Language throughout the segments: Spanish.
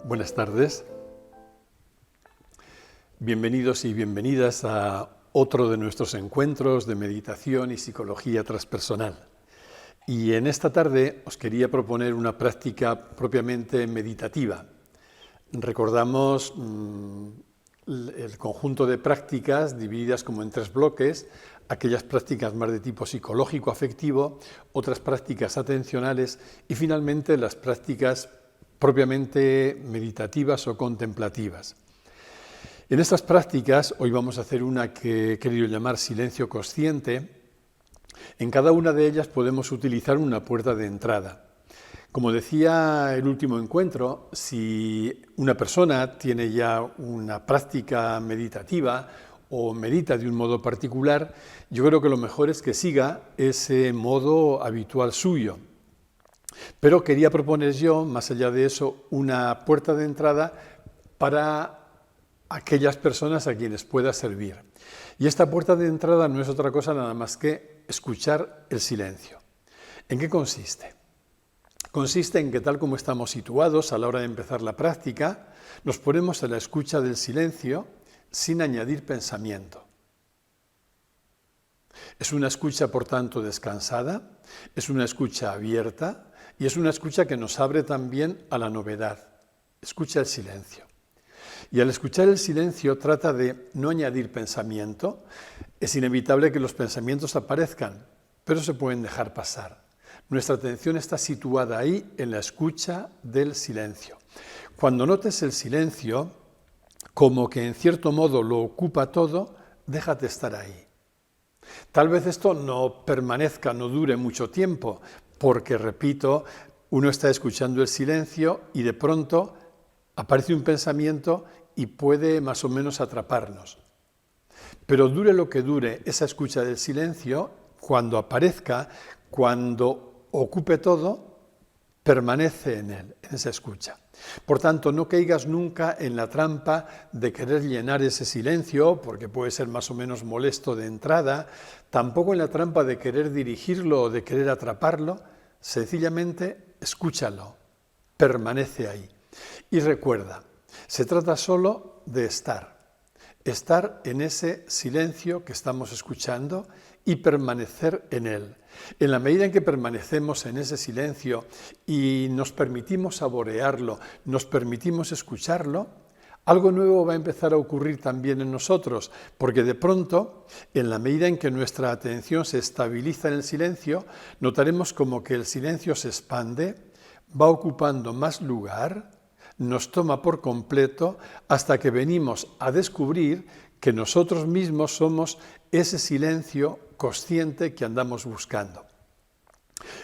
Buenas tardes. Bienvenidos y bienvenidas a otro de nuestros encuentros de meditación y psicología transpersonal. Y en esta tarde os quería proponer una práctica propiamente meditativa. Recordamos el conjunto de prácticas divididas como en 3 bloques, aquellas prácticas más de tipo psicológico-afectivo, otras prácticas atencionales y finalmente las prácticas propiamente meditativas o contemplativas. En estas prácticas, hoy vamos a hacer una que he querido llamar silencio consciente. En cada una de ellas podemos utilizar una puerta de entrada. Como decía el último encuentro, si una persona tiene ya una práctica meditativa o medita de un modo particular, yo creo que lo mejor es que siga ese modo habitual suyo. Pero quería proponer yo, más allá de eso, una puerta de entrada para aquellas personas a quienes pueda servir. Y esta puerta de entrada no es otra cosa nada más que escuchar el silencio. ¿En qué consiste? Consiste en que tal como estamos situados a la hora de empezar la práctica, nos ponemos a la escucha del silencio sin añadir pensamiento. Es una escucha, por tanto, descansada, es una escucha abierta y es una escucha que nos abre también a la novedad. Escucha el silencio. Y al escuchar el silencio trata de no añadir pensamiento. Es inevitable que los pensamientos aparezcan, pero se pueden dejar pasar. Nuestra atención está situada ahí en la escucha del silencio. Cuando notes el silencio, como que en cierto modo lo ocupa todo, déjate estar ahí. Tal vez esto no permanezca, no dure mucho tiempo, porque, repito, uno está escuchando el silencio y de pronto aparece un pensamiento y puede más o menos atraparnos. Pero dure lo que dure esa escucha del silencio, cuando aparezca, cuando ocupe todo, permanece en él, en esa escucha. Por tanto, no caigas nunca en la trampa de querer llenar ese silencio, porque puede ser más o menos molesto de entrada, tampoco en la trampa de querer dirigirlo o de querer atraparlo, sencillamente escúchalo, permanece ahí. Y recuerda, se trata solo de estar en ese silencio que estamos escuchando y permanecer en él. En la medida en que permanecemos en ese silencio y nos permitimos saborearlo, nos permitimos escucharlo, algo nuevo va a empezar a ocurrir también en nosotros, porque de pronto, en la medida en que nuestra atención se estabiliza en el silencio, notaremos como que el silencio se expande, va ocupando más lugar, nos toma por completo, hasta que venimos a descubrir que nosotros mismos somos ese silencio consciente que andamos buscando.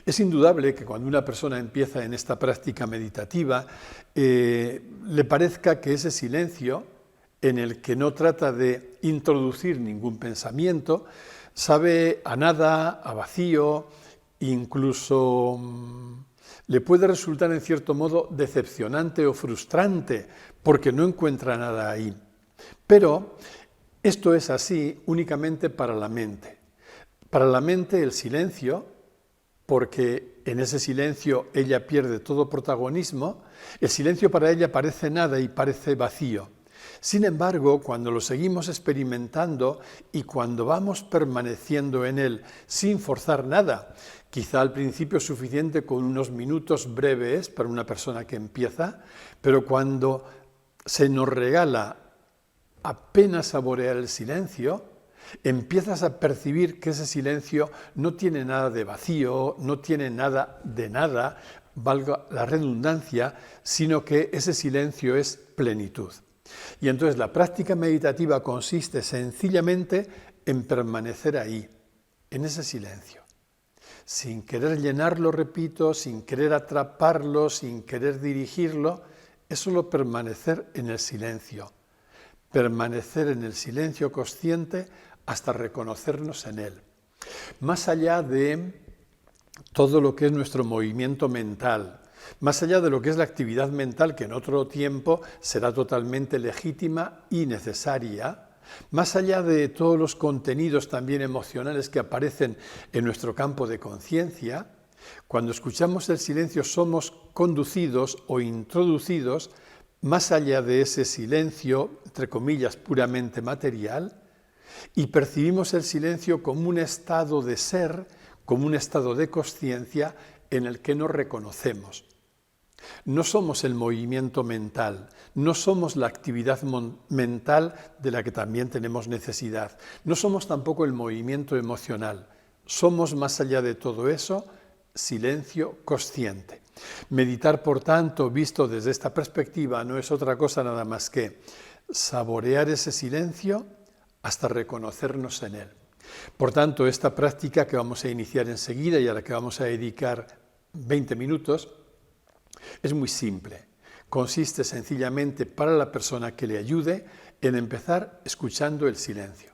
Es indudable que cuando una persona empieza en esta práctica meditativa, le parezca que ese silencio, en el que no trata de introducir ningún pensamiento, sabe a nada, a vacío, incluso le puede resultar en cierto modo decepcionante o frustrante, porque no encuentra nada ahí. Pero esto es así únicamente para la mente. Para la mente el silencio, porque en ese silencio ella pierde todo protagonismo, el silencio para ella parece nada y parece vacío. Sin embargo, cuando lo seguimos experimentando y cuando vamos permaneciendo en él sin forzar nada, quizá al principio es suficiente con unos minutos breves para una persona que empieza, pero cuando se nos regala apenas saborear el silencio, empiezas a percibir que ese silencio no tiene nada de vacío, no tiene nada de nada, valga la redundancia, sino que ese silencio es plenitud. Y entonces la práctica meditativa consiste sencillamente en permanecer ahí, en ese silencio, sin querer llenarlo, repito, sin querer atraparlo, sin querer dirigirlo, es solo permanecer en el silencio. Permanecer en el silencio consciente hasta reconocernos en él. Más allá de todo lo que es nuestro movimiento mental, más allá de lo que es la actividad mental, que en otro tiempo será totalmente legítima y necesaria, más allá de todos los contenidos también emocionales que aparecen en nuestro campo de conciencia, cuando escuchamos el silencio somos conducidos o introducidos más allá de ese silencio, entre comillas, puramente material, y percibimos el silencio como un estado de ser, como un estado de consciencia en el que nos reconocemos. No somos el movimiento mental, no somos la actividad mental de la que también tenemos necesidad, no somos tampoco el movimiento emocional, somos más allá de todo eso, silencio consciente. Meditar, por tanto, visto desde esta perspectiva, no es otra cosa nada más que saborear ese silencio hasta reconocernos en él. Por tanto, esta práctica que vamos a iniciar enseguida y a la que vamos a dedicar 20 minutos, es muy simple. Consiste sencillamente para la persona que le ayude en empezar escuchando el silencio.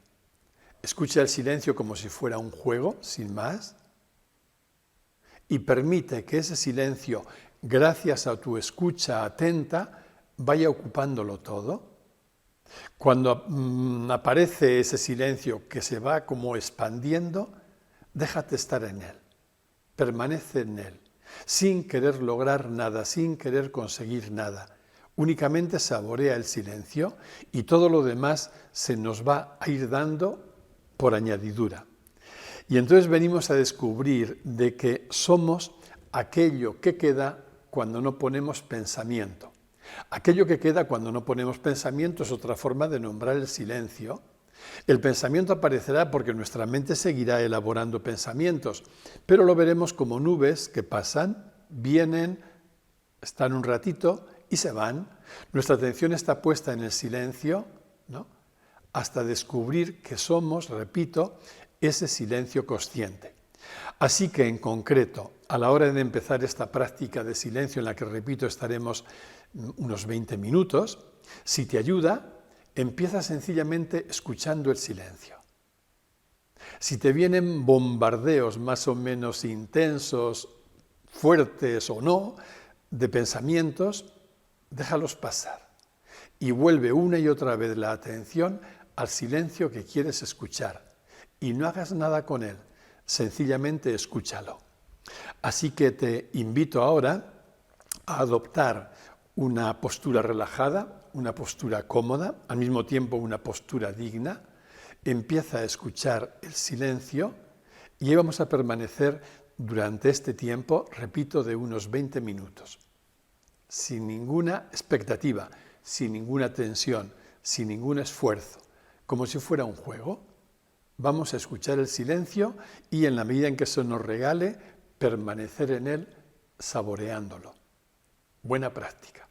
Escucha el silencio como si fuera un juego, sin más, y permite que ese silencio, gracias a tu escucha atenta, vaya ocupándolo todo. Cuando aparece ese silencio que se va como expandiendo, déjate estar en él, permanece en él, sin querer lograr nada, sin querer conseguir nada. Únicamente saborea el silencio y todo lo demás se nos va a ir dando por añadidura. Y entonces venimos a descubrir de que somos aquello que queda cuando no ponemos pensamiento. Aquello que queda cuando no ponemos pensamiento es otra forma de nombrar el silencio. El pensamiento aparecerá porque nuestra mente seguirá elaborando pensamientos, pero lo veremos como nubes que pasan, vienen, están un ratito y se van. Nuestra atención está puesta en el silencio, ¿no?, hasta descubrir que somos, repito, ese silencio consciente. Así que, en concreto, a la hora de empezar esta práctica de silencio en la que, repito, estaremos unos 20 minutos, si te ayuda, empieza sencillamente escuchando el silencio. Si te vienen bombardeos más o menos intensos, fuertes o no, de pensamientos, déjalos pasar y vuelve una y otra vez la atención al silencio que quieres escuchar y no hagas nada con él, sencillamente escúchalo. Así que te invito ahora a adoptar una postura relajada, una postura cómoda, al mismo tiempo una postura digna. Empieza a escuchar el silencio y vamos a permanecer durante este tiempo, repito, de unos 20 minutos, sin ninguna expectativa, sin ninguna tensión, sin ningún esfuerzo, como si fuera un juego. Vamos a escuchar el silencio y, en la medida en que se nos regale, permanecer en él saboreándolo. Buena práctica.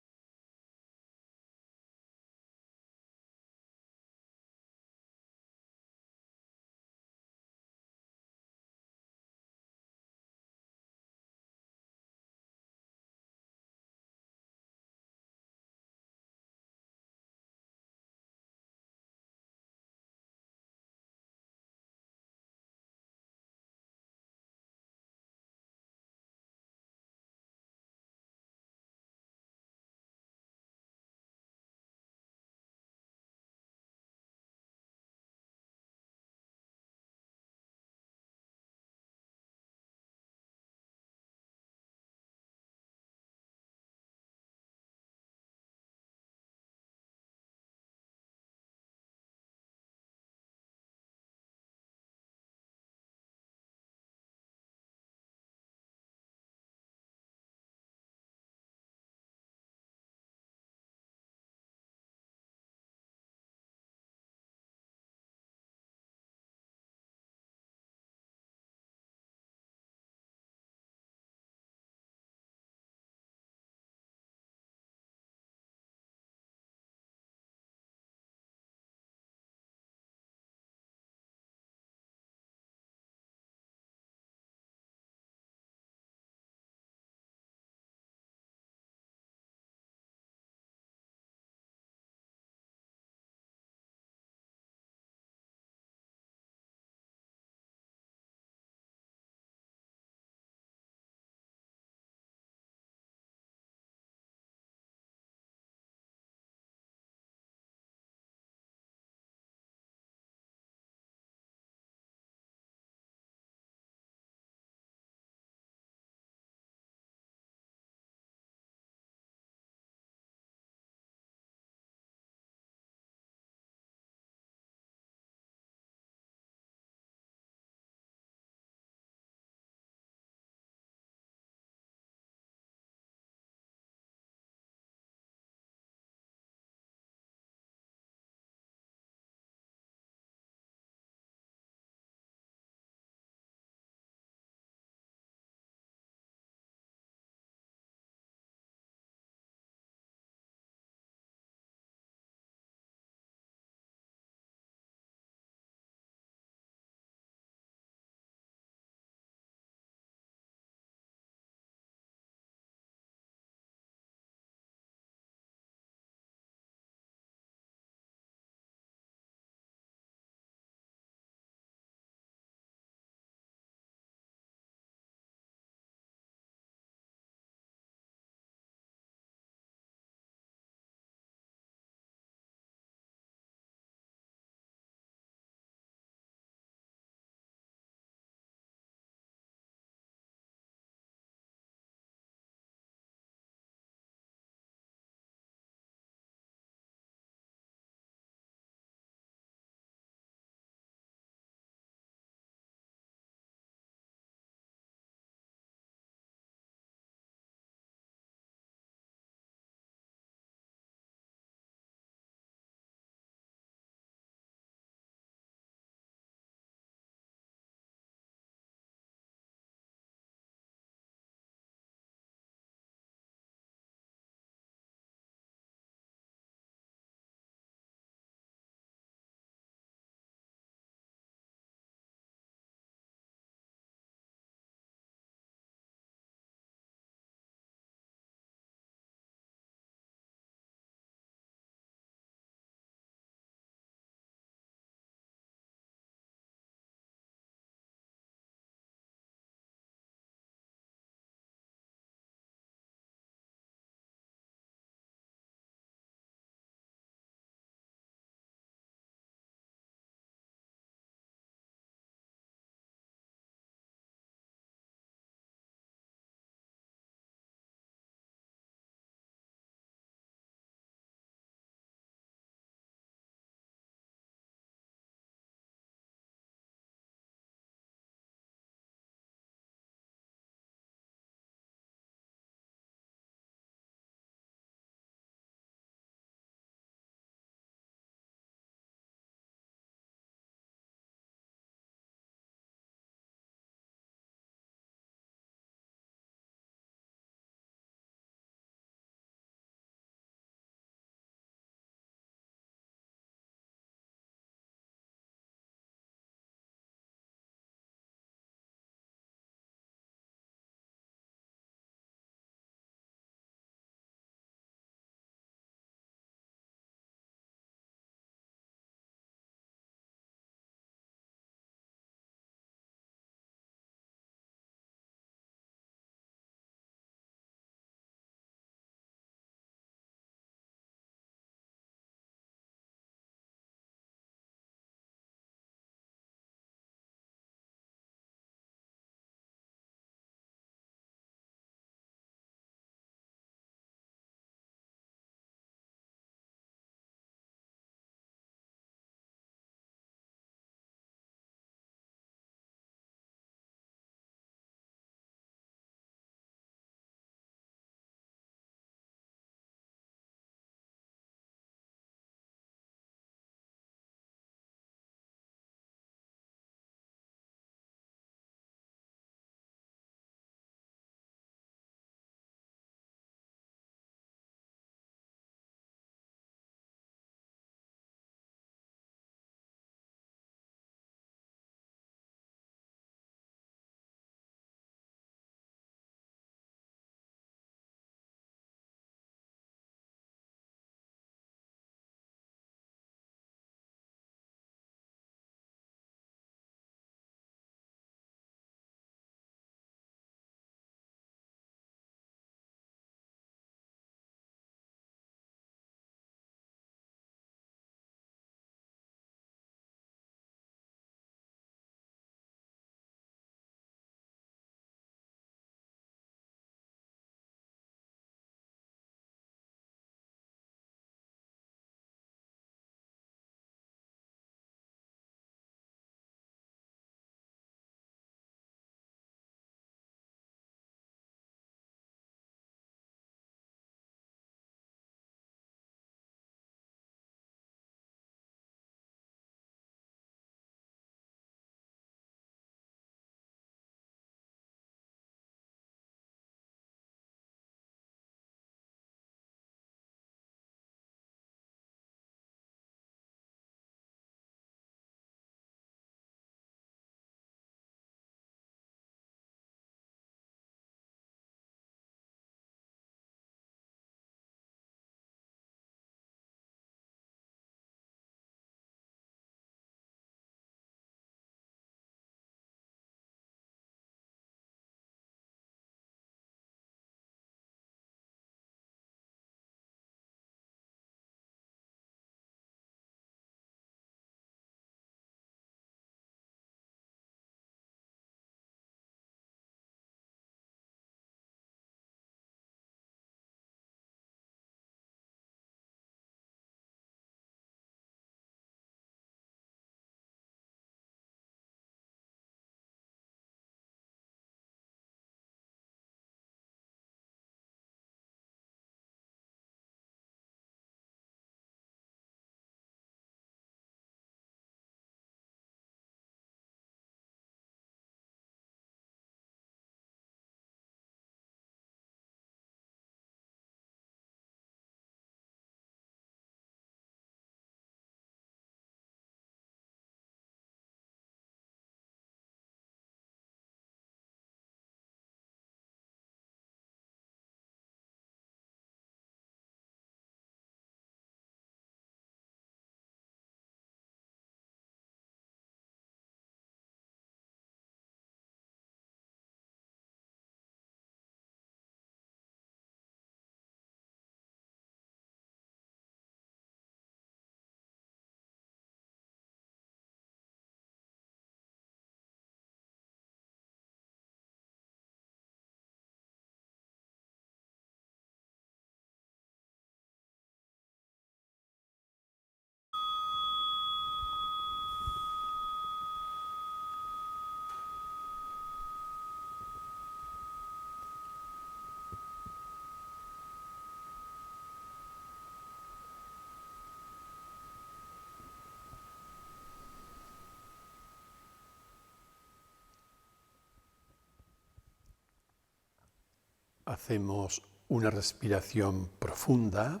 hacemos una respiración profunda,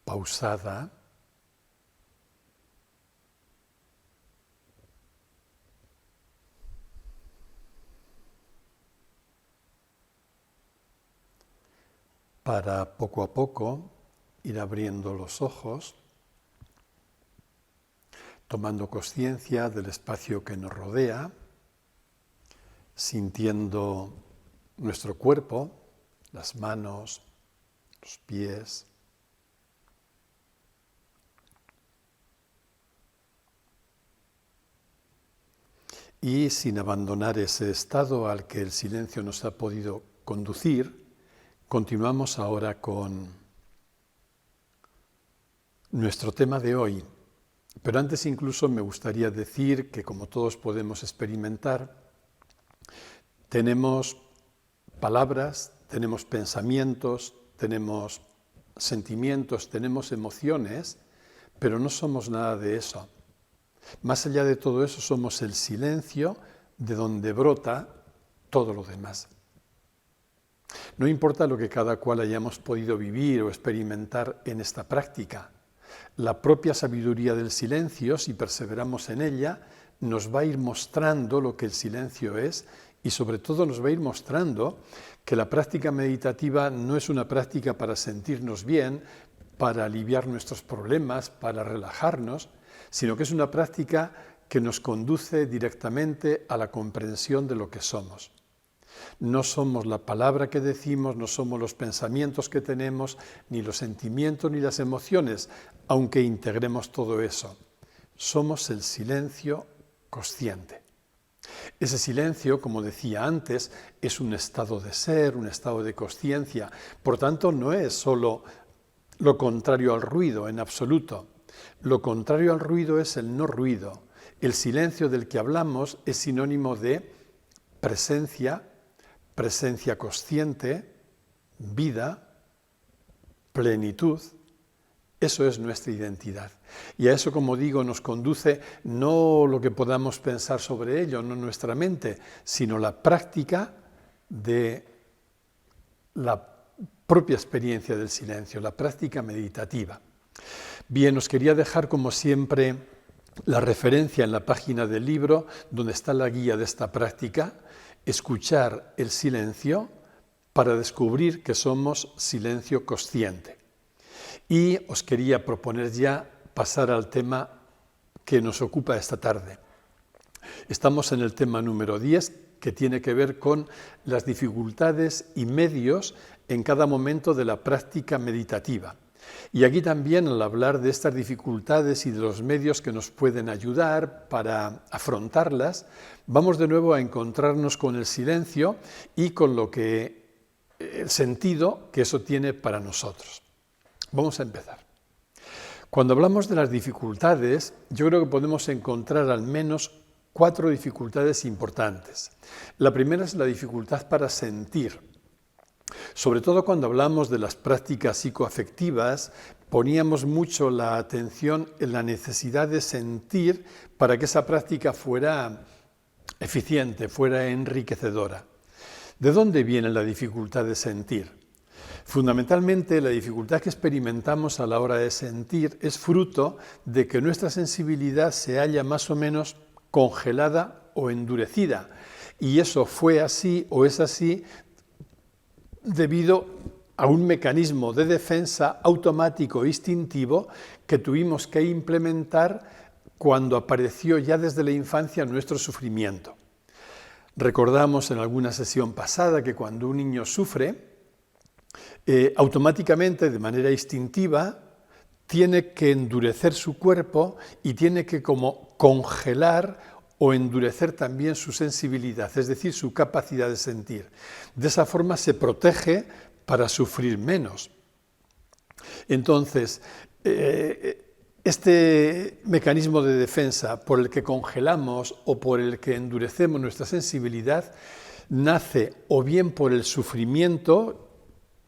pausada, para poco a poco ir abriendo los ojos, tomando conciencia del espacio que nos rodea, sintiendo nuestro cuerpo, las manos, los pies. Y sin abandonar ese estado al que el silencio nos ha podido conducir, continuamos ahora con nuestro tema de hoy. Pero antes incluso me gustaría decir que, como todos podemos experimentar, tenemos palabras, tenemos pensamientos, tenemos sentimientos, tenemos emociones, pero no somos nada de eso. Más allá de todo eso, somos el silencio de donde brota todo lo demás. No importa lo que cada cual hayamos podido vivir o experimentar en esta práctica, la propia sabiduría del silencio, si perseveramos en ella, nos va a ir mostrando lo que el silencio es y sobre todo nos va a ir mostrando que la práctica meditativa no es una práctica para sentirnos bien, para aliviar nuestros problemas, para relajarnos, sino que es una práctica que nos conduce directamente a la comprensión de lo que somos. No somos la palabra que decimos, no somos los pensamientos que tenemos, ni los sentimientos ni las emociones, aunque integremos todo eso. Somos el silencio consciente. Ese silencio, como decía antes, es un estado de ser, un estado de consciencia. Por tanto, no es solo lo contrario al ruido, en absoluto. Lo contrario al ruido es el no ruido. El silencio del que hablamos es sinónimo de presencia consciente, vida, plenitud. Eso es nuestra identidad. Y a eso, como digo, nos conduce no lo que podamos pensar sobre ello, no nuestra mente, sino la práctica de la propia experiencia del silencio, la práctica meditativa. Bien, os quería dejar, como siempre, la referencia en la página del libro donde está la guía de esta práctica, escuchar el silencio para descubrir que somos silencio consciente. Y os quería proponer ya pasar al tema que nos ocupa esta tarde. Estamos en el tema número 10, que tiene que ver con las dificultades y medios en cada momento de la práctica meditativa. Y aquí también, al hablar de estas dificultades y de los medios que nos pueden ayudar para afrontarlas, vamos de nuevo a encontrarnos con el silencio y con el sentido que eso tiene para nosotros. Vamos a empezar. Cuando hablamos de las dificultades, yo creo que podemos encontrar al menos 4 dificultades importantes. La primera es la dificultad para sentir. Sobre todo cuando hablamos de las prácticas psicoafectivas, poníamos mucho la atención en la necesidad de sentir para que esa práctica fuera eficiente, fuera enriquecedora. ¿De dónde viene la dificultad de sentir? Fundamentalmente, la dificultad que experimentamos a la hora de sentir es fruto de que nuestra sensibilidad se halla más o menos congelada o endurecida. Y eso fue así o es así debido a un mecanismo de defensa automático e instintivo que tuvimos que implementar cuando apareció ya desde la infancia nuestro sufrimiento. Recordamos en alguna sesión pasada que cuando un niño sufre, automáticamente, de manera instintiva, tiene que endurecer su cuerpo y tiene que como congelar o endurecer también su sensibilidad, es decir, su capacidad de sentir. De esa forma se protege para sufrir menos. Entonces, este mecanismo de defensa por el que congelamos o por el que endurecemos nuestra sensibilidad nace o bien por el sufrimiento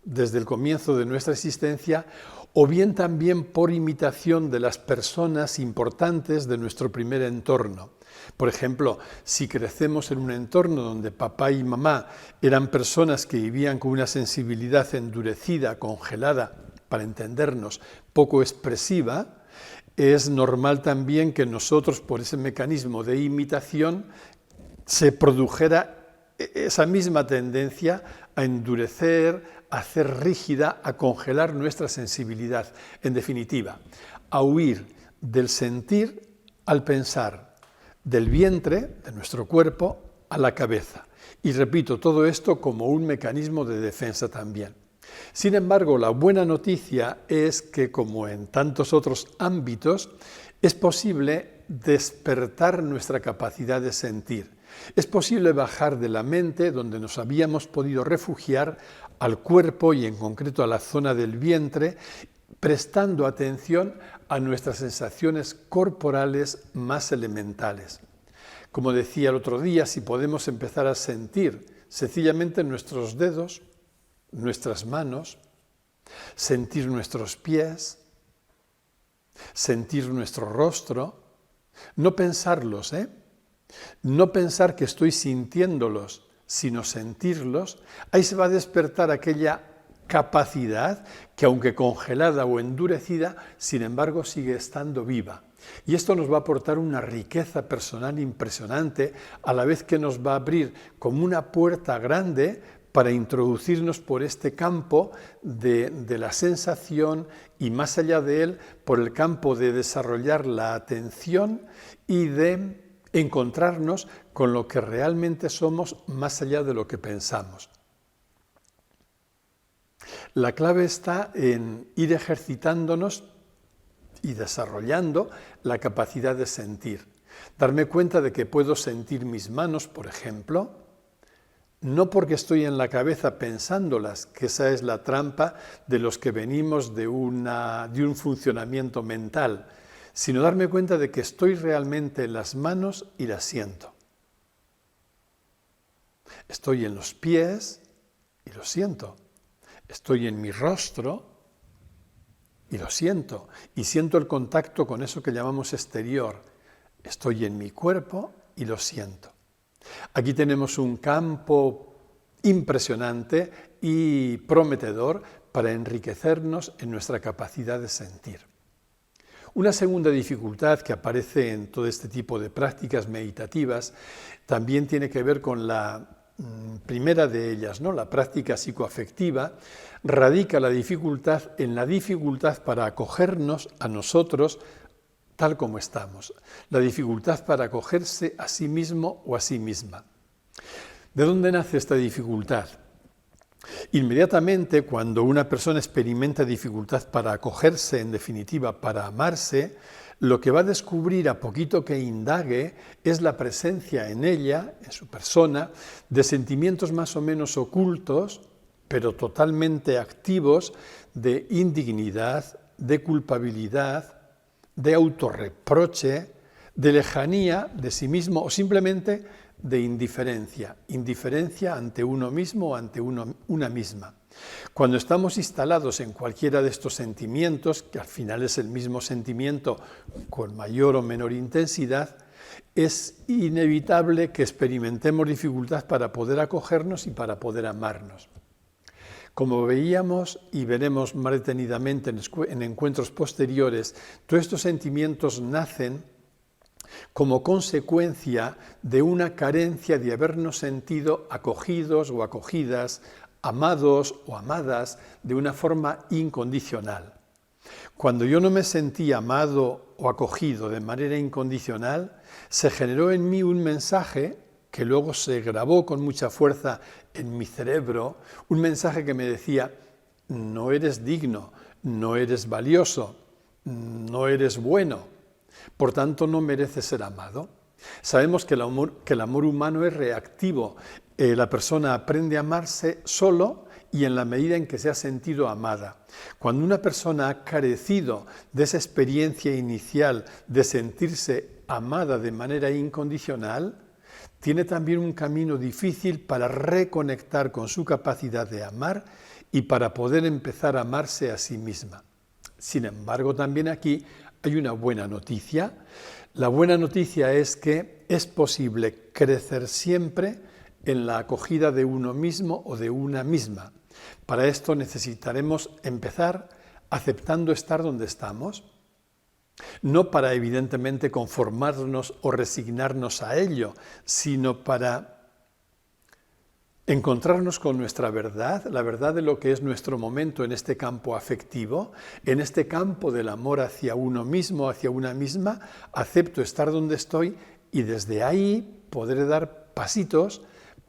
desde el comienzo de nuestra existencia o bien también por imitación de las personas importantes de nuestro primer entorno. Por ejemplo, si crecemos en un entorno donde papá y mamá eran personas que vivían con una sensibilidad endurecida, congelada, para entendernos, poco expresiva, es normal también que nosotros, por ese mecanismo de imitación, se produjera esa misma tendencia a endurecer, a hacer rígida, a congelar nuestra sensibilidad. En definitiva, a huir del sentir al pensar, del vientre, de nuestro cuerpo, a la cabeza. Y repito, todo esto como un mecanismo de defensa también. Sin embargo, la buena noticia es que, como en tantos otros ámbitos, es posible despertar nuestra capacidad de sentir. Es posible bajar de la mente, donde nos habíamos podido refugiar, al cuerpo y en concreto a la zona del vientre, prestando atención a nuestras sensaciones corporales más elementales. Como decía el otro día, si podemos empezar a sentir sencillamente nuestros dedos, nuestras manos, sentir nuestros pies, sentir nuestro rostro, no pensarlos, no pensar que estoy sintiéndolos, sino sentirlos, ahí se va a despertar aquella capacidad que, aunque congelada o endurecida, sin embargo sigue estando viva. Y esto nos va a aportar una riqueza personal impresionante, a la vez que nos va a abrir como una puerta grande para introducirnos por este campo de la sensación y, más allá de él, por el campo de desarrollar la atención y de encontrarnos con lo que realmente somos más allá de lo que pensamos. La clave está en ir ejercitándonos y desarrollando la capacidad de sentir. Darme cuenta de que puedo sentir mis manos, por ejemplo, no porque estoy en la cabeza pensándolas, que esa es la trampa de los que venimos de un funcionamiento mental, sino darme cuenta de que estoy realmente en las manos y las siento. Estoy en los pies y lo siento. Estoy en mi rostro y lo siento. Y siento el contacto con eso que llamamos exterior. Estoy en mi cuerpo y lo siento. Aquí tenemos un campo impresionante y prometedor para enriquecernos en nuestra capacidad de sentir. Una segunda dificultad que aparece en todo este tipo de prácticas meditativas también tiene que ver con la primera de ellas, ¿no? La práctica psicoafectiva. Radica la dificultad en la dificultad para acogernos a nosotros tal como estamos, la dificultad para acogerse a sí mismo o a sí misma. ¿De dónde nace esta dificultad? Inmediatamente, cuando una persona experimenta dificultad para acogerse, en definitiva, para amarse, lo que va a descubrir a poquito que indague es la presencia en ella, en su persona, de sentimientos más o menos ocultos, pero totalmente activos, de indignidad, de culpabilidad, de autorreproche, de lejanía de sí mismo o simplemente de indiferencia, indiferencia ante uno mismo o ante una misma. Cuando estamos instalados en cualquiera de estos sentimientos, que al final es el mismo sentimiento con mayor o menor intensidad, es inevitable que experimentemos dificultad para poder acogernos y para poder amarnos. Como veíamos y veremos más detenidamente en encuentros posteriores, todos estos sentimientos nacen como consecuencia de una carencia de habernos sentido acogidos o acogidas, amados o amadas de una forma incondicional. Cuando yo no me sentí amado o acogido de manera incondicional, se generó en mí un mensaje que luego se grabó con mucha fuerza en mi cerebro, un mensaje que me decía: no eres digno, no eres valioso, no eres bueno, por tanto no mereces ser amado. Sabemos que el amor humano es reactivo. La persona aprende a amarse solo y en la medida en que se ha sentido amada. Cuando una persona ha carecido de esa experiencia inicial de sentirse amada de manera incondicional, tiene también un camino difícil para reconectar con su capacidad de amar y para poder empezar a amarse a sí misma. Sin embargo, también aquí hay una buena noticia. La buena noticia es que es posible crecer siempre en la acogida de uno mismo o de una misma. Para esto necesitaremos empezar aceptando estar donde estamos, no para evidentemente conformarnos o resignarnos a ello, sino para encontrarnos con nuestra verdad, la verdad de lo que es nuestro momento en este campo afectivo, en este campo del amor hacia uno mismo, hacia una misma. Acepto estar donde estoy y desde ahí podré dar pasitos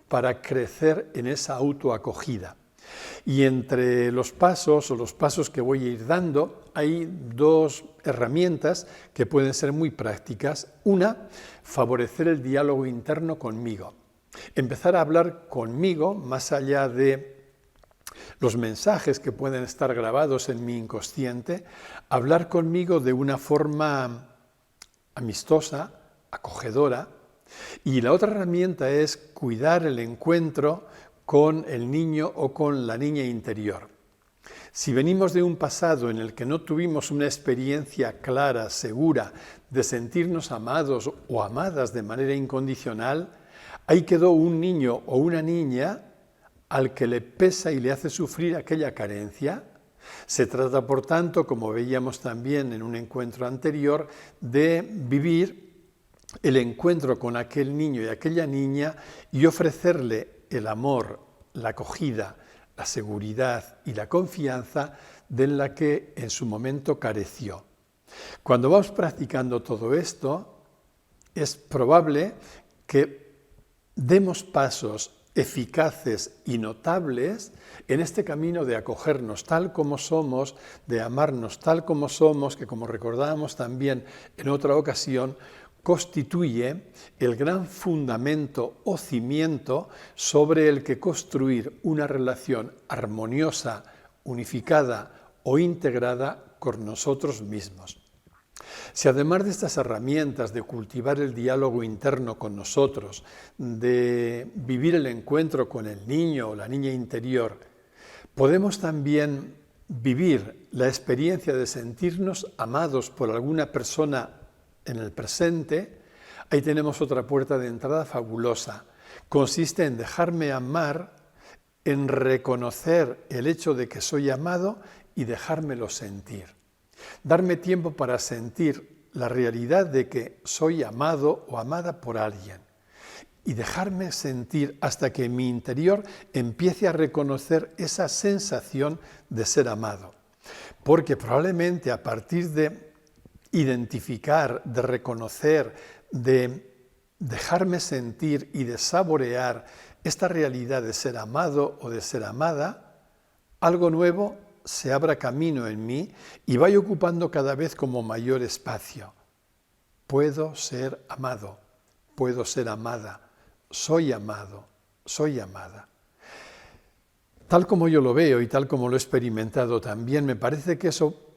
para crecer en esa autoacogida. Y entre los pasos o los pasos que voy a ir dando, hay dos herramientas que pueden ser muy prácticas. Una, favorecer el diálogo interno conmigo. Empezar a hablar conmigo más allá de los mensajes que pueden estar grabados en mi inconsciente, hablar conmigo de una forma amistosa, acogedora. Y la otra herramienta es cuidar el encuentro con el niño o con la niña interior. Si venimos de un pasado en el que no tuvimos una experiencia clara, segura, de sentirnos amados o amadas de manera incondicional, ahí quedó un niño o una niña al que le pesa y le hace sufrir aquella carencia. Se trata, por tanto, como veíamos también en un encuentro anterior, de vivir el encuentro con aquel niño y aquella niña y ofrecerle el amor, la acogida, la seguridad y la confianza de la que en su momento careció. Cuando vamos practicando todo esto, es probable que demos pasos eficaces y notables en este camino de acogernos tal como somos, de amarnos tal como somos, que como recordábamos también en otra ocasión, constituye el gran fundamento o cimiento sobre el que construir una relación armoniosa, unificada o integrada con nosotros mismos. Si además de estas herramientas de cultivar el diálogo interno con nosotros, de vivir el encuentro con el niño o la niña interior, podemos también vivir la experiencia de sentirnos amados por alguna persona en el presente, ahí tenemos otra puerta de entrada fabulosa. Consiste en dejarme amar, en reconocer el hecho de que soy amado y dejármelo sentir. Darme tiempo para sentir la realidad de que soy amado o amada por alguien y dejarme sentir hasta que en mi interior empiece a reconocer esa sensación de ser amado. Porque probablemente a partir de identificar, de reconocer, de dejarme sentir y de saborear esta realidad de ser amado o de ser amada, algo nuevo se abra camino en mí y vaya ocupando cada vez como mayor espacio. Puedo ser amado, puedo ser amada, soy amado, soy amada. Tal como yo lo veo y tal como lo he experimentado también, me parece que eso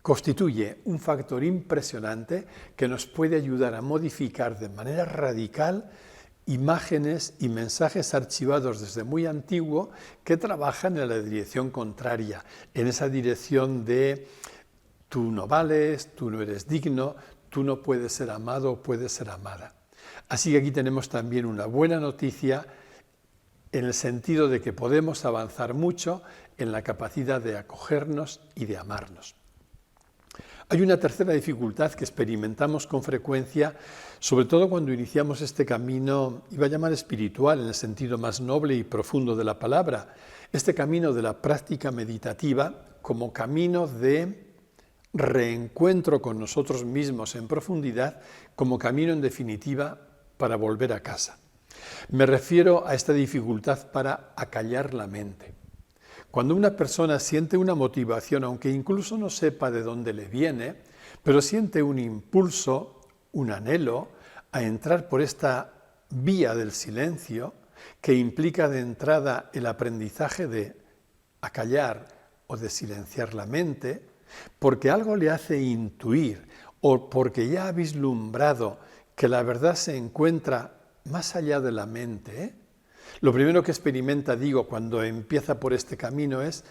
constituye un factor impresionante que nos puede ayudar a modificar de manera radical imágenes y mensajes archivados desde muy antiguo que trabajan en la dirección contraria, en esa dirección de tú no vales, tú no eres digno, tú no puedes ser amado o puedes ser amada. Así que aquí tenemos también una buena noticia en el sentido de que podemos avanzar mucho en la capacidad de acogernos y de amarnos. Hay una tercera dificultad que experimentamos con frecuencia, sobre todo cuando iniciamos este camino, iba a llamar espiritual en el sentido más noble y profundo de la palabra, este camino de la práctica meditativa como camino de reencuentro con nosotros mismos en profundidad, como camino en definitiva para volver a casa. Me refiero a esta dificultad para acallar la mente. Cuando una persona siente una motivación, aunque incluso no sepa de dónde le viene, pero siente un impulso, un anhelo a entrar por esta vía del silencio, que implica de entrada el aprendizaje de acallar o de silenciar la mente, porque algo le hace intuir o porque ya ha vislumbrado que la verdad se encuentra más allá de la mente, Lo primero que experimenta, cuando empieza por este camino es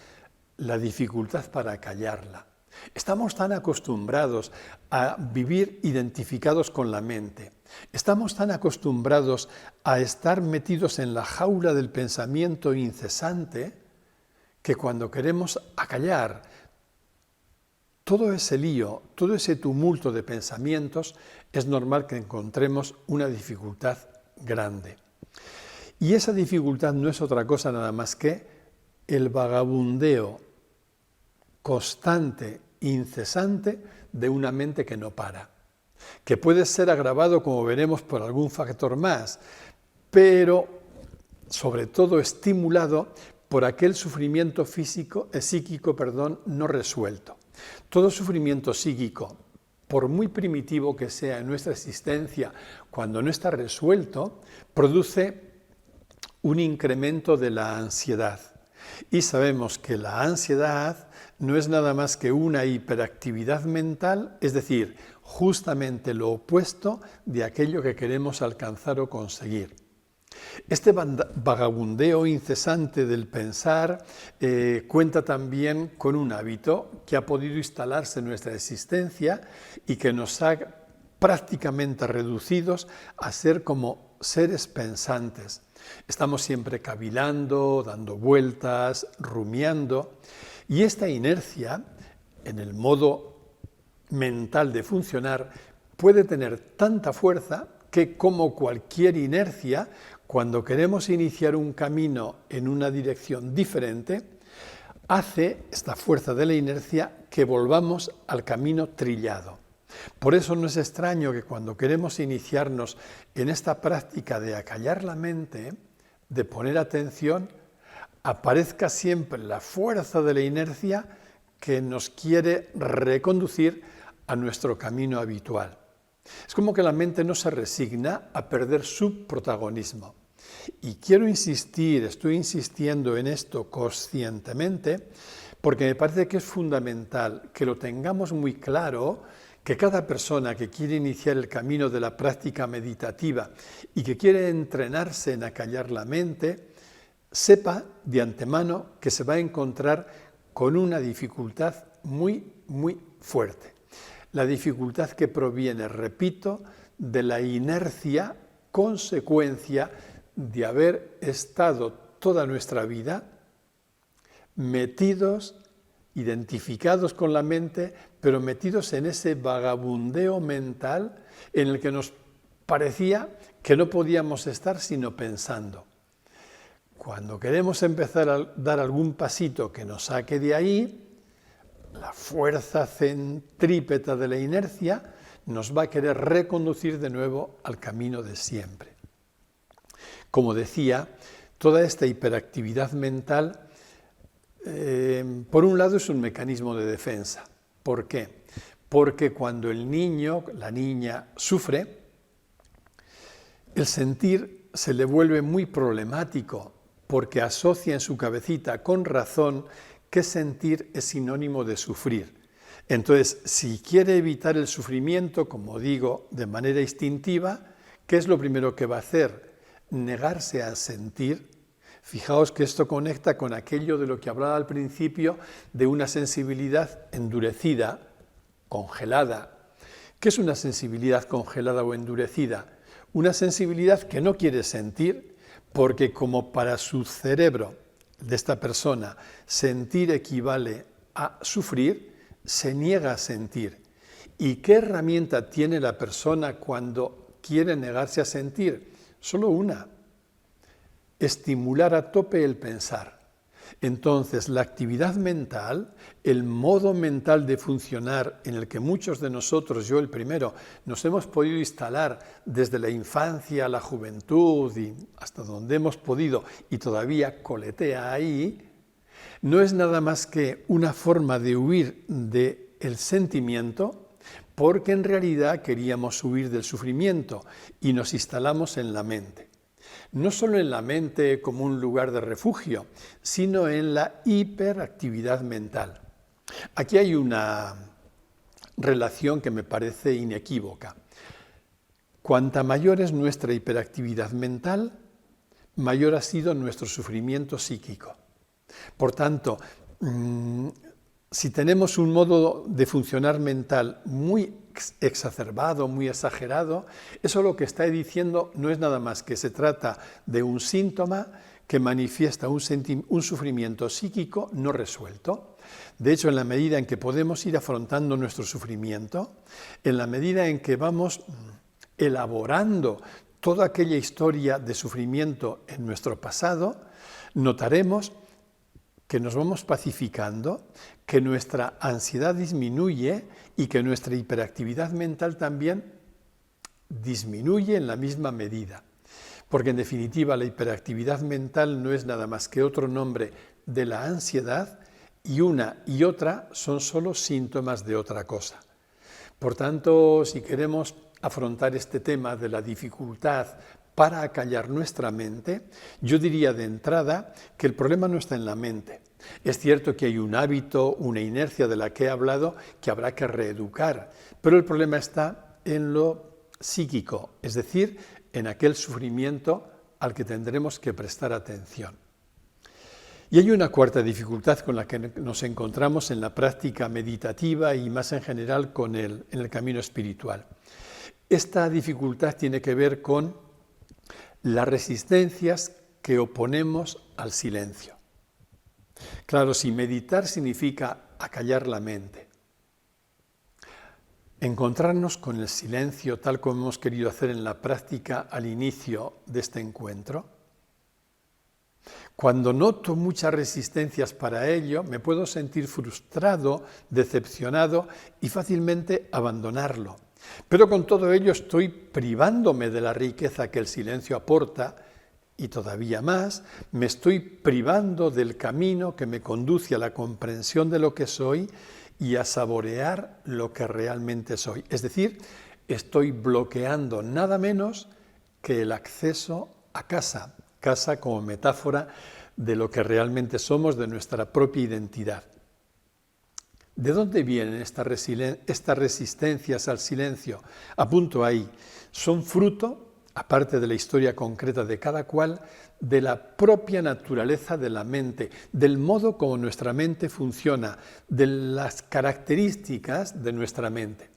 la dificultad para callarla. Estamos tan acostumbrados a vivir identificados con la mente. Estamos tan acostumbrados a estar metidos en la jaula del pensamiento incesante que cuando queremos acallar todo ese lío, todo ese tumulto de pensamientos, es normal que encontremos una dificultad grande. Y esa dificultad no es otra cosa nada más que el vagabundeo constante, incesante, de una mente que no para, que puede ser agravado, como veremos, por algún factor más, pero sobre todo estimulado por aquel sufrimiento psíquico no resuelto. Todo sufrimiento psíquico, por muy primitivo que sea en nuestra existencia, cuando no está resuelto, produce un incremento de la ansiedad. Y sabemos que la ansiedad no es nada más que una hiperactividad mental, es decir, justamente lo opuesto de aquello que queremos alcanzar o conseguir. Este vagabundeo incesante del pensar cuenta también con un hábito que ha podido instalarse en nuestra existencia y que nos ha prácticamente reducidos a ser como seres pensantes. Estamos siempre cavilando, dando vueltas, rumiando, y esta inercia, en el modo mental de funcionar, puede tener tanta fuerza que, como cualquier inercia, cuando queremos iniciar un camino en una dirección diferente, hace esta fuerza de la inercia que volvamos al camino trillado. Por eso no es extraño que cuando queremos iniciarnos en esta práctica de acallar la mente, de poner atención, aparezca siempre la fuerza de la inercia que nos quiere reconducir a nuestro camino habitual. Es como que la mente no se resigna a perder su protagonismo. Y quiero insistir, estoy insistiendo en esto conscientemente, porque me parece que es fundamental que lo tengamos muy claro, que cada persona que quiere iniciar el camino de la práctica meditativa y que quiere entrenarse en acallar la mente, sepa de antemano que se va a encontrar con una dificultad muy, muy fuerte. La dificultad que proviene, repito, de la inercia, consecuencia de haber estado toda nuestra vida metidos, identificados con la mente, pero metidos en ese vagabundeo mental en el que nos parecía que no podíamos estar sino pensando. Cuando queremos empezar a dar algún pasito que nos saque de ahí, la fuerza centrípeta de la inercia nos va a querer reconducir de nuevo al camino de siempre. Como decía, toda esta hiperactividad mental, por un lado, es un mecanismo de defensa. ¿Por qué? Porque cuando el niño, la niña, sufre, el sentir se le vuelve muy problemático, porque asocia en su cabecita con razón que sentir es sinónimo de sufrir. Entonces, si quiere evitar el sufrimiento, como digo, de manera instintiva, ¿qué es lo primero que va a hacer? Negarse a sentir. Fijaos que esto conecta con aquello de lo que hablaba al principio, de una sensibilidad endurecida, congelada. ¿Qué es una sensibilidad congelada o endurecida? Una sensibilidad que no quiere sentir, porque como para su cerebro de esta persona sentir equivale a sufrir, se niega a sentir. ¿Y qué herramienta tiene la persona cuando quiere negarse a sentir? Solo una: estimular a tope el pensar. Entonces, la actividad mental, el modo mental de funcionar en el que muchos de nosotros, yo el primero, nos hemos podido instalar desde la infancia a la juventud y hasta donde hemos podido y todavía coletea ahí, no es nada más que una forma de huir del sentimiento, porque en realidad queríamos huir del sufrimiento y nos instalamos en la mente. No solo en la mente como un lugar de refugio, sino en la hiperactividad mental. Aquí hay una relación que me parece inequívoca. Cuanta mayor es nuestra hiperactividad mental, mayor ha sido nuestro sufrimiento psíquico. Por tanto, Si tenemos un modo de funcionar mental muy exacerbado, muy exagerado, eso lo que está diciendo no es nada más que se trata de un síntoma que manifiesta un sufrimiento psíquico no resuelto. De hecho, en la medida en que podemos ir afrontando nuestro sufrimiento, en la medida en que vamos elaborando toda aquella historia de sufrimiento en nuestro pasado, notaremos que nos vamos pacificando, que nuestra ansiedad disminuye y que nuestra hiperactividad mental también disminuye en la misma medida. Porque en definitiva la hiperactividad mental no es nada más que otro nombre de la ansiedad y una y otra son solo síntomas de otra cosa. Por tanto, si queremos afrontar este tema de la dificultad para acallar nuestra mente, yo diría de entrada que el problema no está en la mente. Es cierto que hay un hábito, una inercia de la que he hablado que habrá que reeducar, pero el problema está en lo psíquico, es decir, en aquel sufrimiento al que tendremos que prestar atención. Y hay una cuarta dificultad con la que nos encontramos en la práctica meditativa y más en general en el camino espiritual. Esta dificultad tiene que ver con las resistencias que oponemos al silencio. Claro, si meditar significa acallar la mente, encontrarnos con el silencio tal como hemos querido hacer en la práctica al inicio de este encuentro, cuando noto muchas resistencias para ello, me puedo sentir frustrado, decepcionado y fácilmente abandonarlo. Pero con todo ello estoy privándome de la riqueza que el silencio aporta y todavía más, me estoy privando del camino que me conduce a la comprensión de lo que soy y a saborear lo que realmente soy. Es decir, estoy bloqueando nada menos que el acceso a casa, casa como metáfora de lo que realmente somos, de nuestra propia identidad. ¿De dónde vienen estas resistencias al silencio? Apunto ahí, son fruto, aparte de la historia concreta de cada cual, de la propia naturaleza de la mente, del modo como nuestra mente funciona, de las características de nuestra mente.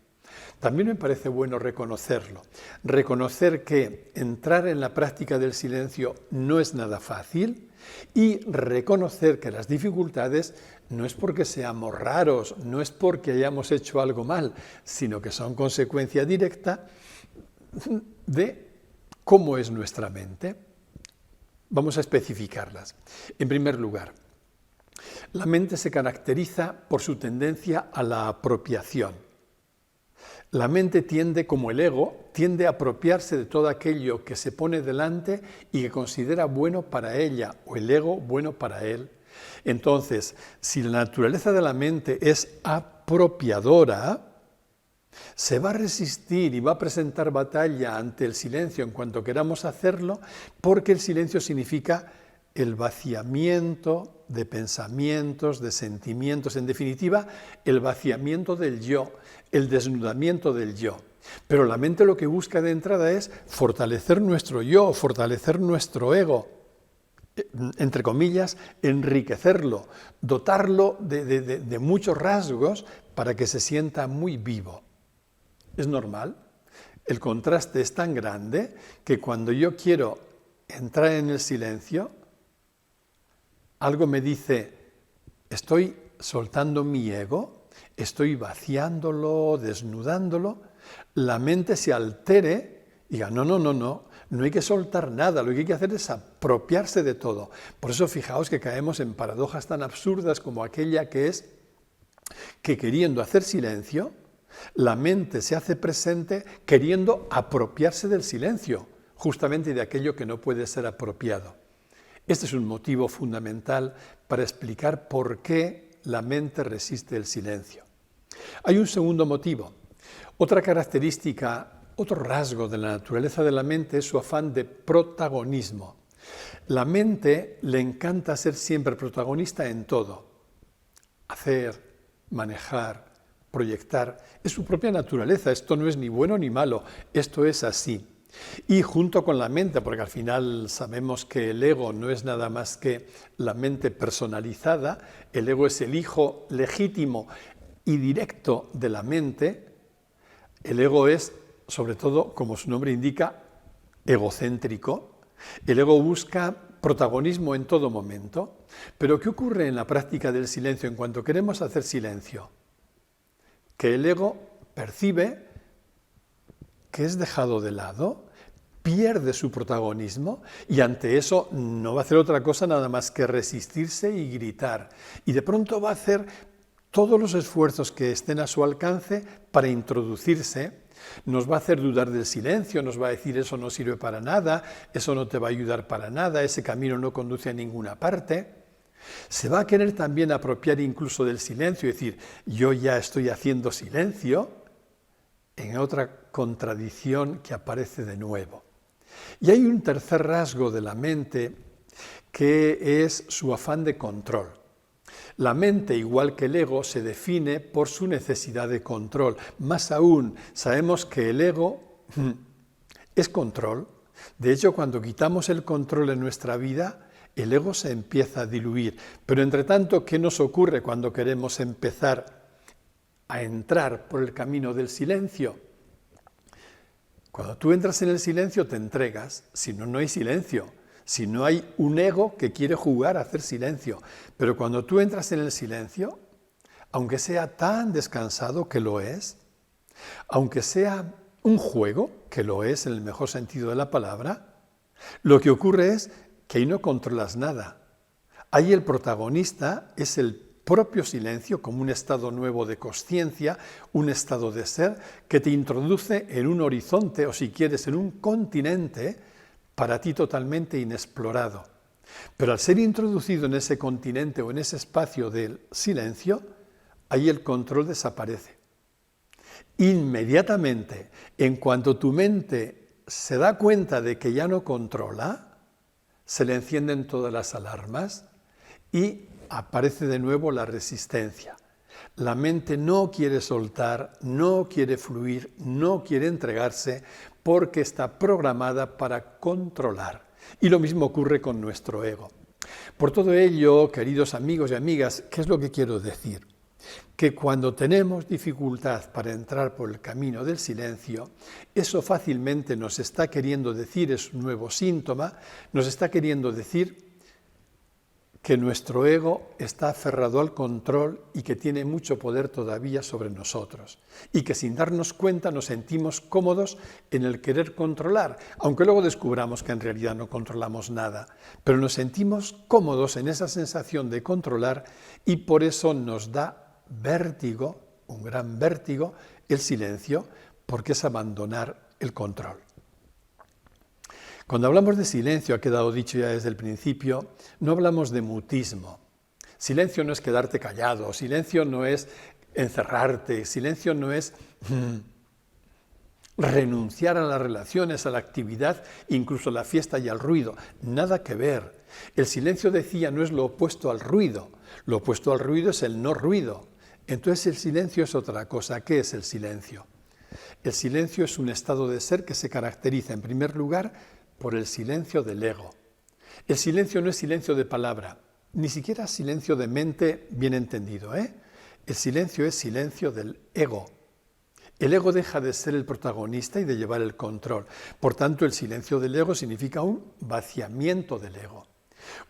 También me parece bueno reconocerlo, reconocer que entrar en la práctica del silencio no es nada fácil y reconocer que las dificultades no es porque seamos raros, no es porque hayamos hecho algo mal, sino que son consecuencia directa de cómo es nuestra mente. Vamos a especificarlas. En primer lugar, la mente se caracteriza por su tendencia a la apropiación. La mente tiende, como el ego, tiende a apropiarse de todo aquello que se pone delante y que considera bueno para ella, o el ego bueno para él. Entonces, si la naturaleza de la mente es apropiadora, se va a resistir y va a presentar batalla ante el silencio en cuanto queramos hacerlo, porque el silencio significa el vaciamiento de pensamientos, de sentimientos, en definitiva, el vaciamiento del yo, el desnudamiento del yo. Pero la mente lo que busca de entrada es fortalecer nuestro yo, fortalecer nuestro ego, entre comillas, enriquecerlo, dotarlo de muchos rasgos para que se sienta muy vivo. Es normal. El contraste es tan grande que cuando yo quiero entrar en el silencio, algo me dice, estoy soltando mi ego, estoy vaciándolo, desnudándolo, la mente se altere y diga, no hay que soltar nada, lo que hay que hacer es apropiarse de todo. Por eso fijaos que caemos en paradojas tan absurdas como aquella que es que queriendo hacer silencio, la mente se hace presente queriendo apropiarse del silencio, justamente de aquello que no puede ser apropiado. Este es un motivo fundamental para explicar por qué la mente resiste el silencio. Hay un segundo motivo. Otra característica, otro rasgo de la naturaleza de la mente es su afán de protagonismo. La mente le encanta ser siempre protagonista en todo. Hacer, manejar, proyectar, es su propia naturaleza. Esto no es ni bueno ni malo, esto es así. Y junto con la mente, porque al final sabemos que el ego no es nada más que la mente personalizada, el ego es el hijo legítimo y directo de la mente, el ego es, sobre todo, como su nombre indica, egocéntrico. El ego busca protagonismo en todo momento. Pero ¿qué ocurre en la práctica del silencio en cuanto queremos hacer silencio? Que el ego percibe que es dejado de lado, pierde su protagonismo y ante eso no va a hacer otra cosa nada más que resistirse y gritar. Y de pronto va a hacer todos los esfuerzos que estén a su alcance para introducirse. Nos va a hacer dudar del silencio, nos va a decir eso no sirve para nada, eso no te va a ayudar para nada, ese camino no conduce a ninguna parte. Se va a querer también apropiar incluso del silencio y decir, yo ya estoy haciendo silencio, en otra contradicción que aparece de nuevo. Y hay un tercer rasgo de la mente que es su afán de control. La mente, igual que el ego, se define por su necesidad de control. Más aún, sabemos que el ego es control. De hecho, cuando quitamos el control en nuestra vida, el ego se empieza a diluir. Pero entre tanto, ¿qué nos ocurre cuando queremos empezar a entrar por el camino del silencio? Cuando tú entras en el silencio te entregas, si no, no hay silencio. Si no hay un ego que quiere jugar a hacer silencio. Pero cuando tú entras en el silencio, aunque sea tan descansado que lo es, aunque sea un juego, que lo es en el mejor sentido de la palabra, lo que ocurre es que ahí no controlas nada. Ahí el protagonista es el propio silencio como un estado nuevo de consciencia, un estado de ser que te introduce en un horizonte o si quieres en un continente para ti totalmente inexplorado. Pero al ser introducido en ese continente o en ese espacio del silencio, ahí el control desaparece. Inmediatamente, en cuanto tu mente se da cuenta de que ya no controla, se le encienden todas las alarmas y aparece de nuevo la resistencia. La mente no quiere soltar, no quiere fluir, no quiere entregarse porque está programada para controlar. Y lo mismo ocurre con nuestro ego. Por todo ello, queridos amigos y amigas, ¿qué es lo que quiero decir? Que cuando tenemos dificultad para entrar por el camino del silencio, eso fácilmente nos está queriendo decir, es un nuevo síntoma, nos está queriendo decir que nuestro ego está aferrado al control y que tiene mucho poder todavía sobre nosotros. Y que sin darnos cuenta nos sentimos cómodos en el querer controlar, aunque luego descubramos que en realidad no controlamos nada. Pero nos sentimos cómodos en esa sensación de controlar y por eso nos da vértigo, un gran vértigo, el silencio, porque es abandonar el control. Cuando hablamos de silencio, ha quedado dicho ya desde el principio, no hablamos de mutismo. Silencio no es quedarte callado, silencio no es encerrarte, silencio no es renunciar a las relaciones, a la actividad, incluso a la fiesta y al ruido. Nada que ver. El silencio, decía, no es lo opuesto al ruido. Lo opuesto al ruido es el no ruido. Entonces el silencio es otra cosa. ¿Qué es el silencio? El silencio es un estado de ser que se caracteriza, en primer lugar, por el silencio del ego. El silencio no es silencio de palabra, ni siquiera silencio de mente bien entendido, ¿eh? El silencio es silencio del ego. El ego deja de ser el protagonista y de llevar el control. Por tanto, el silencio del ego significa un vaciamiento del ego.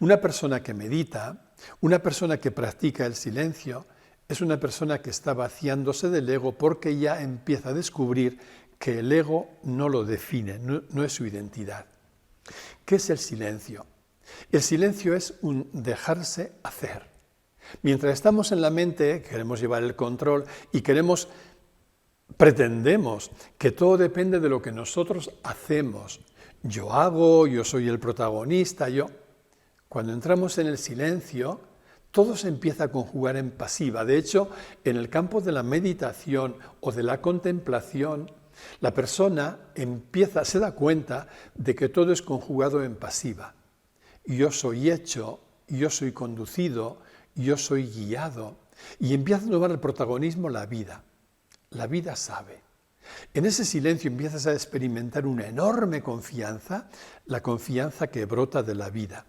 Una persona que medita, una persona que practica el silencio, es una persona que está vaciándose del ego porque ya empieza a descubrir que el ego no lo define, no es su identidad. ¿Qué es el silencio? El silencio es un dejarse hacer. Mientras estamos en la mente, queremos llevar el control y pretendemos que todo depende de lo que nosotros hacemos. Yo hago, yo soy el protagonista, yo. Cuando entramos en el silencio, todo se empieza a conjugar en pasiva. De hecho, en el campo de la meditación o de la contemplación, la persona se da cuenta de que todo es conjugado en pasiva. Yo soy hecho, yo soy conducido, yo soy guiado. Y empieza a tomar el protagonismo la vida. La vida sabe. En ese silencio empiezas a experimentar una enorme confianza, la confianza que brota de la vida.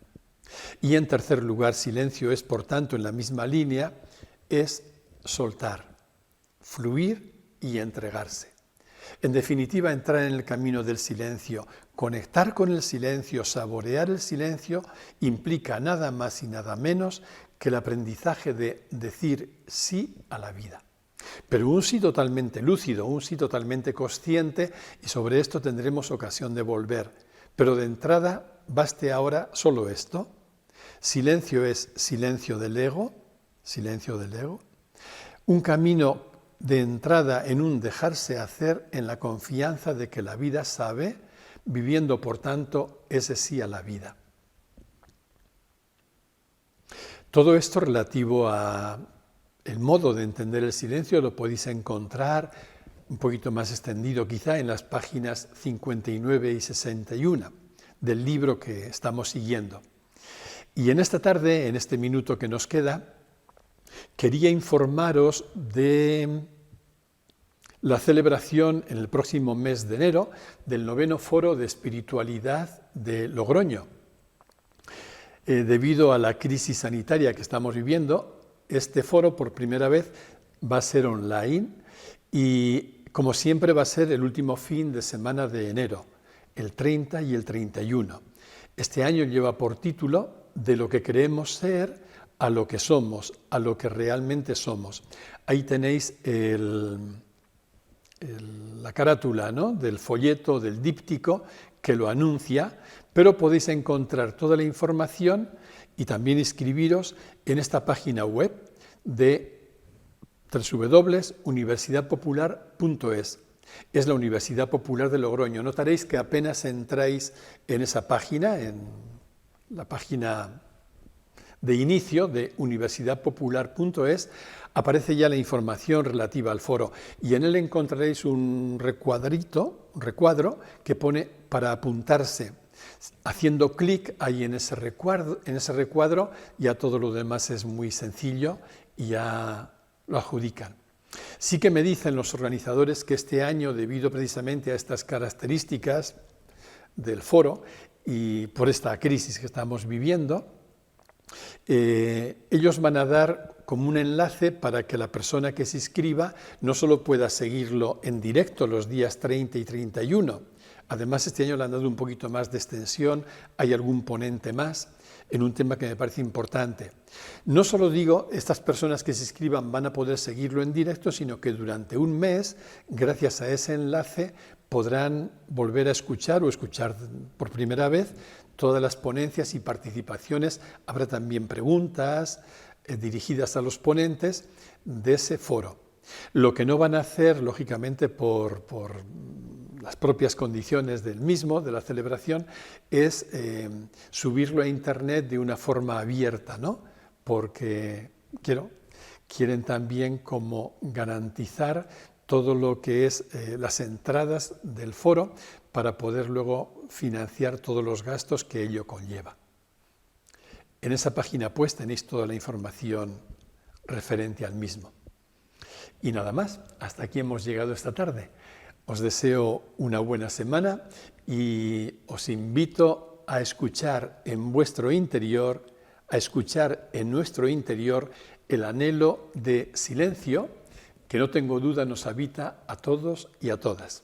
Y en tercer lugar, silencio es, por tanto, en la misma línea, es soltar, fluir y entregarse. En definitiva, entrar en el camino del silencio, conectar con el silencio, saborear el silencio, implica nada más y nada menos que el aprendizaje de decir sí a la vida. Pero un sí totalmente lúcido, un sí totalmente consciente, y sobre esto tendremos ocasión de volver. Pero de entrada, baste ahora solo esto. Silencio es silencio del ego, un camino de entrada en un dejarse hacer en la confianza de que la vida sabe, viviendo por tanto ese sí a la vida. Todo esto relativo a el modo de entender el silencio lo podéis encontrar un poquito más extendido quizá en las páginas 59 y 61 del libro que estamos siguiendo. Y en esta tarde, en este minuto que nos queda, quería informaros de la celebración en el próximo mes de enero del 9º Foro de Espiritualidad de Logroño. Debido a la crisis sanitaria que estamos viviendo, este foro por primera vez va a ser online y, como siempre, va a ser el último fin de semana de enero, el 30 y el 31. Este año lleva por título De lo que creemos ser a lo que somos, a lo que realmente somos. Ahí tenéis la carátula, ¿no?, del folleto, del díptico que lo anuncia, pero podéis encontrar toda la información y también inscribiros en esta página web de www.universidadpopular.es. Es la Universidad Popular de Logroño. Notaréis que apenas entráis en esa página, en la página de inicio de universidadpopular.es, aparece ya la información relativa al foro y en él encontraréis un recuadro que pone para apuntarse. Haciendo clic ahí en ese recuadro, ya todo lo demás es muy sencillo y ya lo adjudican. Sí que me dicen los organizadores que este año, debido precisamente a estas características del foro y por esta crisis que estamos viviendo, ellos van a dar como un enlace para que la persona que se inscriba no solo pueda seguirlo en directo los días 30 y 31, además este año le han dado un poquito más de extensión, hay algún ponente más en un tema que me parece importante. No solo digo, estas personas que se inscriban van a poder seguirlo en directo, sino que durante un mes, gracias a ese enlace, podrán volver a escuchar o escuchar por primera vez todas las ponencias y participaciones. Habrá también preguntas dirigidas a los ponentes de ese foro. Lo que no van a hacer, lógicamente, por las propias condiciones del mismo, de la celebración, es subirlo a Internet de una forma abierta, ¿no? Porque quieren también como garantizar todo lo que es las entradas del foro para poder luego financiar todos los gastos que ello conlleva. En esa página pues tenéis toda la información referente al mismo. Y nada más, hasta aquí hemos llegado esta tarde. Os deseo una buena semana y os invito a escuchar en vuestro interior, a escuchar en nuestro interior el anhelo de silencio que no tengo duda nos habita a todos y a todas.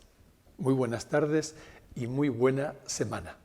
Muy buenas tardes y muy buena semana.